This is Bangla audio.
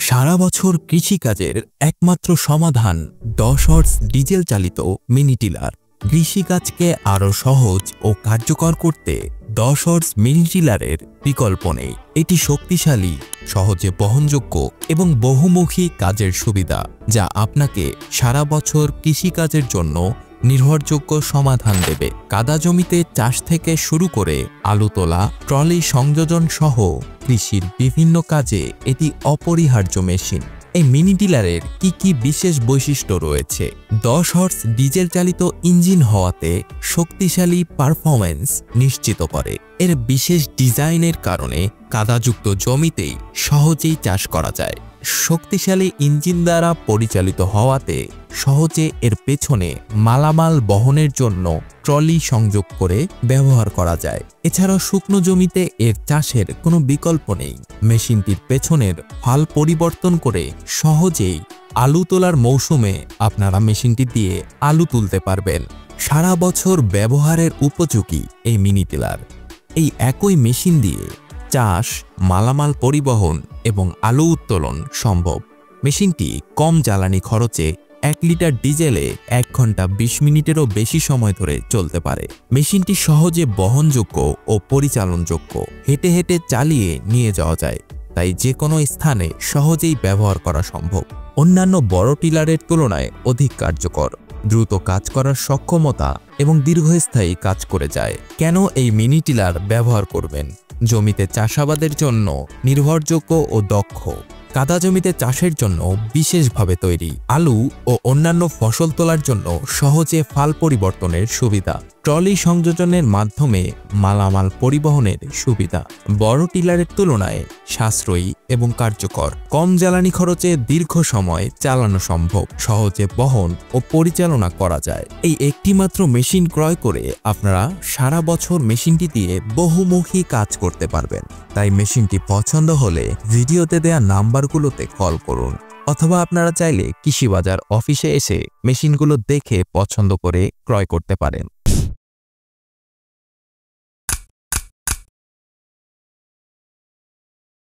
সারা বছর কৃষিকাজের একমাত্র সমাধান 10 হর্স ডিজেল চালিত মিনি টিলার। কৃষিকাজকে আরও সহজ ও কার্যকর করতে 10 হর্স মিনি টিলারের বিকল্প নেই। এটি শক্তিশালী, সহজে বহনযোগ্য এবং বহুমুখী কাজের সুবিধা, যা আপনাকে সারা বছর কৃষিকাজের জন্য নির্ভরযোগ্য সমাধান দেবে। কাদা জমিতে চাষ থেকে শুরু করে আলু তোলা, ট্রলি সংযোজন সহ কৃষির বিভিন্ন কাজে এটি অপরিহার্য মেশিন। এই মিনি টিলারের কি বিশেষ বৈশিষ্ট্য রয়েছে? 10 হর্স ডিজেল চালিত ইঞ্জিন হওয়াতে শক্তিশালী পারফরম্যান্স নিশ্চিত করে। এর বিশেষ ডিজাইনের কারণে কাদাযুক্ত জমিতেই সহজেই চাষ করা যায়। শক্তিশালী ইঞ্জিন দ্বারা পরিচালিত হওয়াতে সহজে এর পেছনে মালামাল বহনের জন্য ট্রলি সংযোগ করে ব্যবহার করা যায়। এছাড়াও শুকনো জমিতে এর চাষের কোনো বিকল্প নেই। মেশিনটির পেছনের ফাল পরিবর্তন করে সহজেই আলু তোলার মৌসুমে আপনারা মেশিনটি দিয়ে আলু তুলতে পারবেন। সারা বছর ব্যবহারের উপযোগী এই মিনি টিলার। এই একই মেশিন দিয়ে চাষ, মালামাল পরিবহন এবং আলু উত্তোলন সম্ভব। মেশিনটি কম জ্বালানি খরচে 1 লিটার ডিজেলে 1 ঘন্টা 20 মিনিটেরও বেশি সময় ধরে চলতে পারে। মেশিনটি সহজে বহনযোগ্য ও পরিচালনযোগ্য। হেঁটে হেঁটে চালিয়ে নিয়ে যাওয়া যায়, তাই যে কোনো স্থানে সহজেই ব্যবহার করা সম্ভব। অন্যান্য বড় টিলারের তুলনায় অধিক কার্যকর, দ্রুত কাজ করার সক্ষমতা এবং দীর্ঘস্থায়ী কাজ করে যায়। কেন এই মিনি টিলার ব্যবহার করবেন? জমিতে চাষাবাদের জন্য নির্ভরযোগ্য ও দক্ষ। কাদা জমিতে চাষের জন্য বিশেষভাবে তৈরি। আলু ও অন্যান্য ফসল তোলার জন্য সহজে ফাল পরিবর্তনের সুবিধা। ট্রলি সংযোজনের মাধ্যমে মালামাল পরিবহনের সুবিধা। বড় টিলারের তুলনায় সাশ্রয়ী এবং কার্যকর। কম জ্বালানি খরচে দীর্ঘ সময় চালানো সম্ভব। সহজে বহন ও পরিচালনা করা যায়। এই একটিমাত্র মেশিন ক্রয় করে আপনারা সারা বছর মেশিনটি দিয়ে বহুমুখী কাজ করতে পারবেন। তাই মেশিনটি পছন্দ হলে ভিডিওতে দেয়া নাম্বারগুলোতে কল করুন, অথবা আপনারা চাইলে কৃষি বাজার অফিসে এসে মেশিনগুলো দেখে পছন্দ করে ক্রয় করতে পারেন।